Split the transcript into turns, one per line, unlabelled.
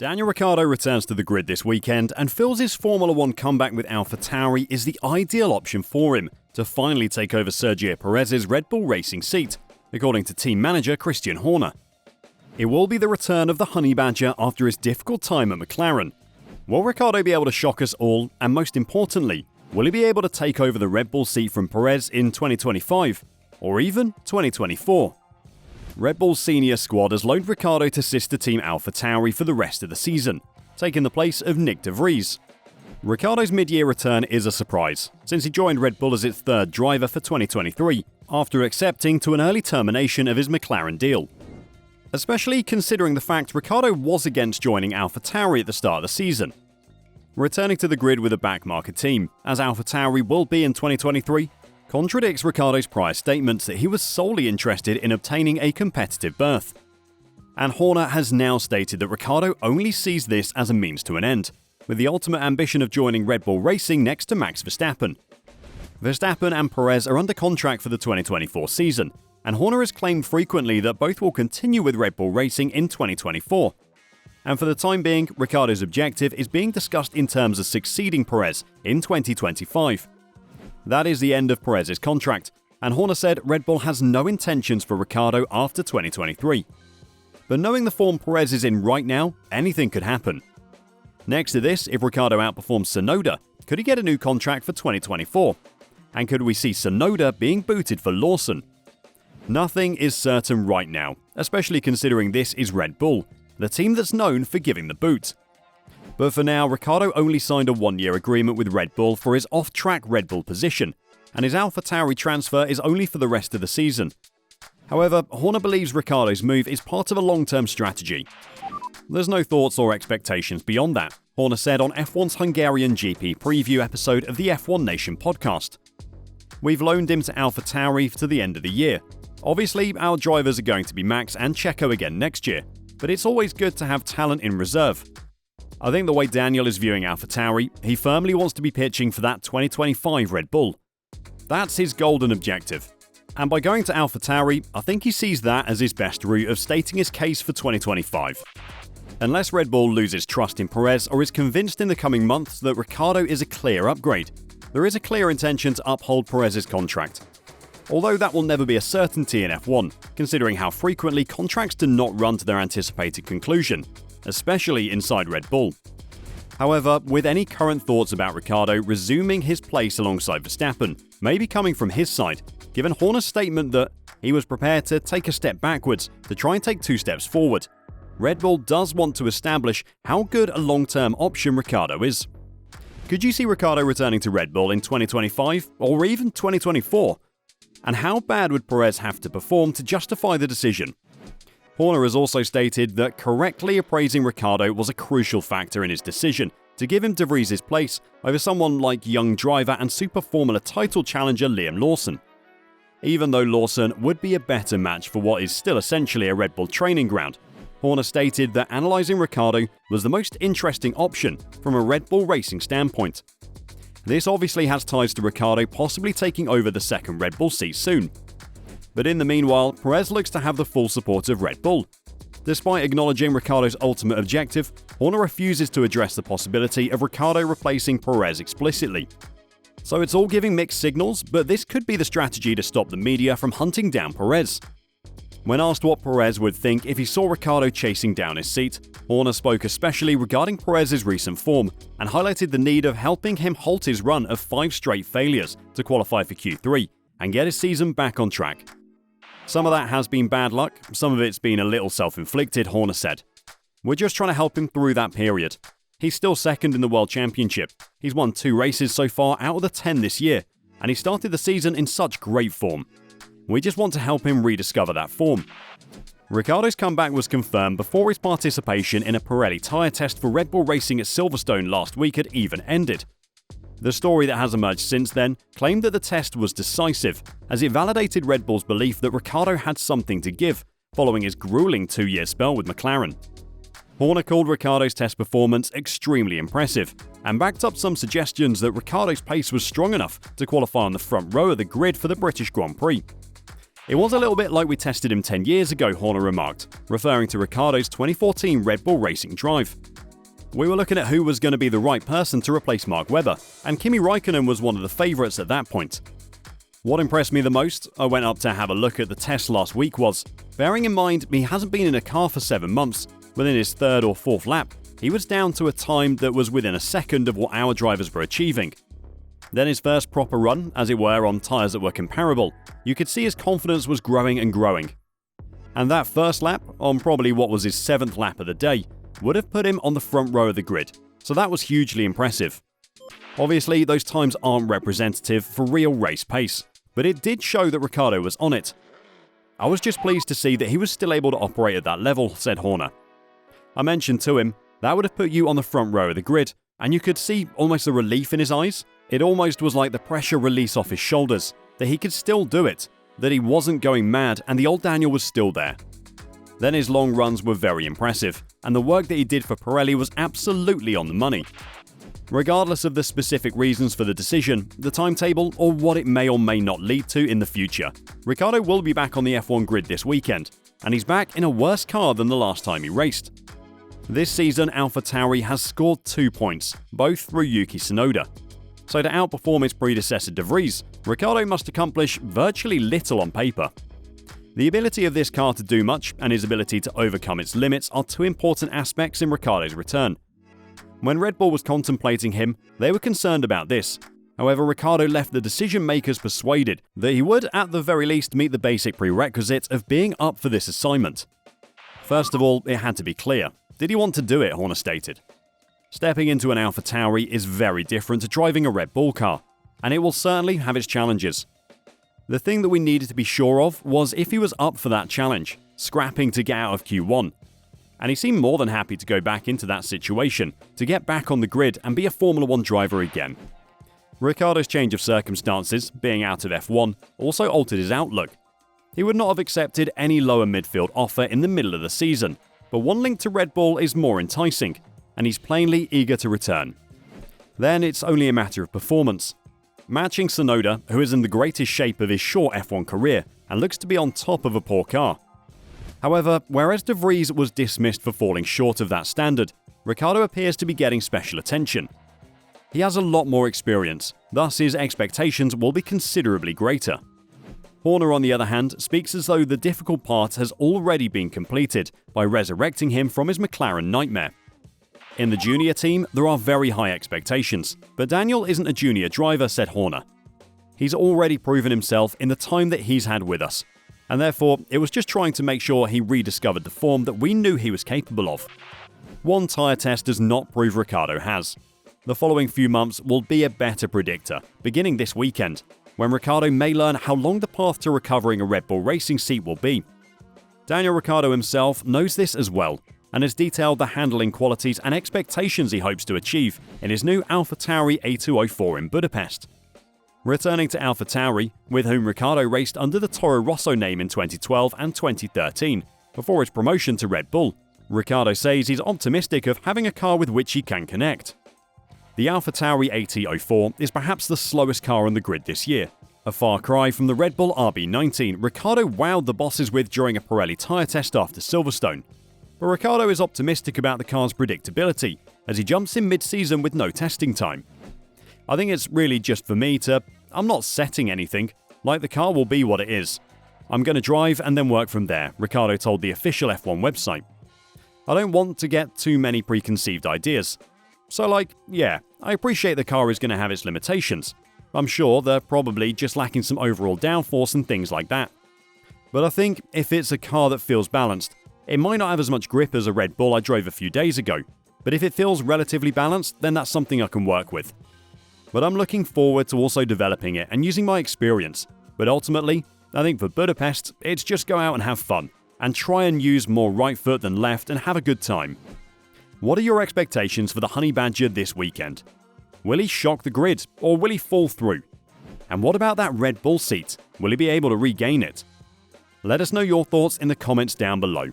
Daniel Ricciardo returns to the grid this weekend and feels his Formula 1 comeback with AlphaTauri is the ideal option for him to finally take over Sergio Perez's Red Bull Racing seat, according to team manager Christian Horner. It will be the return of the Honey Badger after his difficult time at McLaren. Will Ricciardo be able to shock us all, and most importantly, will he be able to take over the Red Bull seat from Perez in 2025, or even 2024? Red Bull's senior squad has loaned Ricciardo to sister team AlphaTauri for the rest of the season, taking the place of Nick de Vries. Ricciardo's mid-year return is a surprise, since he joined Red Bull as its third driver for 2023, after accepting to an early termination of his McLaren deal. Especially considering the fact Ricciardo was against joining AlphaTauri at the start of the season. Returning to the grid with a backmarker team, as AlphaTauri will be in 2023, contradicts Ricciardo's prior statements that he was solely interested in obtaining a competitive berth. And Horner has now stated that Ricciardo only sees this as a means to an end, with the ultimate ambition of joining Red Bull Racing next to Max Verstappen. Verstappen and Perez are under contract for the 2024 season, and Horner has claimed frequently that both will continue with Red Bull Racing in 2024. And for the time being, Ricciardo's objective is being discussed in terms of succeeding Perez in 2025. That is the end of Perez's contract, and Horner said Red Bull has no intentions for Ricciardo after 2023. But knowing the form Perez is in right now, anything could happen. Next to this, if Ricciardo outperforms Tsunoda, could he get a new contract for 2024? And could we see Tsunoda being booted for Lawson? Nothing is certain right now, especially considering this is Red Bull, the team that's known for giving the boot. But for now, Ricciardo only signed a one-year agreement with Red Bull for his off-track Red Bull position, and his AlphaTauri transfer is only for the rest of the season. However, Horner believes Ricciardo's move is part of a long-term strategy. There's no thoughts or expectations beyond that, Horner said on F1's Hungarian GP preview episode of the F1 Nation podcast. We've loaned him to AlphaTauri to the end of the year. Obviously, our drivers are going to be Max and Checo again next year, but it's always good to have talent in reserve. I think the way Daniel is viewing AlphaTauri, he firmly wants to be pitching for that 2025 Red Bull. That's his golden objective. And by going to AlphaTauri, I think he sees that as his best route of stating his case for 2025. Unless Red Bull loses trust in Perez or is convinced in the coming months that Ricciardo is a clear upgrade, there is a clear intention to uphold Perez's contract. Although that will never be a certainty in F1, considering how frequently contracts do not run to their anticipated conclusion, especially inside Red Bull. However, with any current thoughts about Ricciardo resuming his place alongside Verstappen, may be coming from his side, given Horner's statement that he was prepared to take a step backwards to try and take 2 steps forward. Red Bull does want to establish how good a long-term option Ricciardo is. Could you see Ricciardo returning to Red Bull in 2025 or even 2024? And how bad would Perez have to perform to justify the decision? Horner has also stated that correctly appraising Ricciardo was a crucial factor in his decision to give him de Vries' place over someone like young driver and Super Formula title challenger Liam Lawson. Even though Lawson would be a better match for what is still essentially a Red Bull training ground, Horner stated that analysing Ricciardo was the most interesting option from a Red Bull Racing standpoint. This obviously has ties to Ricciardo possibly taking over the second Red Bull seat soon. But in the meanwhile, Perez looks to have the full support of Red Bull. Despite acknowledging Ricciardo's ultimate objective, Horner refuses to address the possibility of Ricciardo replacing Perez explicitly. So it's all giving mixed signals, but this could be the strategy to stop the media from hunting down Perez. When asked what Perez would think if he saw Ricciardo chasing down his seat, Horner spoke especially regarding Perez's recent form and highlighted the need of helping him halt his run of 5 straight failures to qualify for Q3 and get his season back on track. Some of that has been bad luck, some of it's been a little self-inflicted, Horner said. We're just trying to help him through that period. He's still second in the World Championship. He's won 2 races so far out of the 10 this year, and he started the season in such great form. We just want to help him rediscover that form. Ricciardo's comeback was confirmed before his participation in a Pirelli tyre test for Red Bull Racing at Silverstone last week had even ended. The story that has emerged since then claimed that the test was decisive, as it validated Red Bull's belief that Ricciardo had something to give, following his grueling 2-year spell with McLaren. Horner called Ricciardo's test performance extremely impressive, and backed up some suggestions that Ricciardo's pace was strong enough to qualify on the front row of the grid for the British Grand Prix. It was a little bit like we tested him 10 years ago, Horner remarked, referring to Ricciardo's 2014 Red Bull Racing drive. We were looking at who was going to be the right person to replace Mark Webber, and Kimi Raikkonen was one of the favourites at that point. What impressed me the most, I went up to have a look at the test last week, was, bearing in mind he hasn't been in a car for 7 months, within his 3rd or 4th lap, he was down to a time that was within a second of what our drivers were achieving. Then his first proper run, as it were, on tyres that were comparable, you could see his confidence was growing and growing. And that first lap, on probably what was his 7th lap of the day, would have put him on the front row of the grid, so that was hugely impressive. Obviously, those times aren't representative for real race pace, but it did show that Ricciardo was on it. I was just pleased to see that he was still able to operate at that level, said Horner. I mentioned to him, that would have put you on the front row of the grid, and you could see almost the relief in his eyes. It almost was like the pressure release off his shoulders, that he could still do it, that he wasn't going mad and the old Daniel was still there. Then his long runs were very impressive, and the work that he did for Pirelli was absolutely on the money. Regardless of the specific reasons for the decision, the timetable, or what it may or may not lead to in the future, Ricciardo will be back on the F1 grid this weekend, and he's back in a worse car than the last time he raced. This season, AlphaTauri has scored 2 points, both through Yuki Tsunoda. So to outperform his predecessor De Vries, Ricciardo must accomplish virtually little on paper. The ability of this car to do much and his ability to overcome its limits are 2 important aspects in Ricciardo's return. When Red Bull was contemplating him, they were concerned about this. However, Ricciardo left the decision makers persuaded that he would at the very least meet the basic prerequisite of being up for this assignment. First of all, it had to be clear. Did he want to do it, Horner stated. Stepping into an AlphaTauri is very different to driving a Red Bull car, and it will certainly have its challenges. The thing that we needed to be sure of was if he was up for that challenge, scrapping to get out of Q1. And he seemed more than happy to go back into that situation, to get back on the grid and be a Formula 1 driver again. Ricciardo's change of circumstances, being out of F1, also altered his outlook. He would not have accepted any lower midfield offer in the middle of the season, but one link to Red Bull is more enticing, and he's plainly eager to return. Then it's only a matter of performance. Matching Tsunoda, who is in the greatest shape of his short F1 career and looks to be on top of a poor car. However, whereas De Vries was dismissed for falling short of that standard, Ricciardo appears to be getting special attention. He has a lot more experience, thus his expectations will be considerably greater. Horner, on the other hand, speaks as though the difficult part has already been completed by resurrecting him from his McLaren nightmare. In the junior team, there are very high expectations, but Daniel isn't a junior driver, said Horner. He's already proven himself in the time that he's had with us, and therefore it was just trying to make sure he rediscovered the form that we knew he was capable of. One tyre test does not prove Ricciardo has. The following few months will be a better predictor, beginning this weekend, when Ricciardo may learn how long the path to recovering a Red Bull Racing seat will be. Daniel Ricciardo himself knows this as well, and has detailed the handling qualities and expectations he hopes to achieve in his new AlphaTauri A204 in Budapest. Returning to AlphaTauri, with whom Ricciardo raced under the Toro Rosso name in 2012 and 2013, before his promotion to Red Bull, Ricciardo says he's optimistic of having a car with which he can connect. The AlphaTauri AT04 is perhaps the slowest car on the grid this year, a far cry from the Red Bull RB19 Ricciardo wowed the bosses with during a Pirelli tyre test after Silverstone. But Ricciardo is optimistic about the car's predictability, as he jumps in mid-season with no testing time. I think it's really just for me I'm not setting anything, like the car will be what it is. I'm going to drive and then work from there, Ricciardo told the official F1 website. I don't want to get too many preconceived ideas. So yeah, I appreciate the car is going to have its limitations. I'm sure they're probably just lacking some overall downforce and things like that. But I think if it's a car that feels balanced, it might not have as much grip as a Red Bull I drove a few days ago, but if it feels relatively balanced, then that's something I can work with. But I'm looking forward to also developing it and using my experience. But ultimately, I think for Budapest, it's just go out and have fun, and try and use more right foot than left and have a good time. What are your expectations for the Honey Badger this weekend? Will he shock the grid, or will he fall through? And what about that Red Bull seat? Will he be able to regain it? Let us know your thoughts in the comments down below.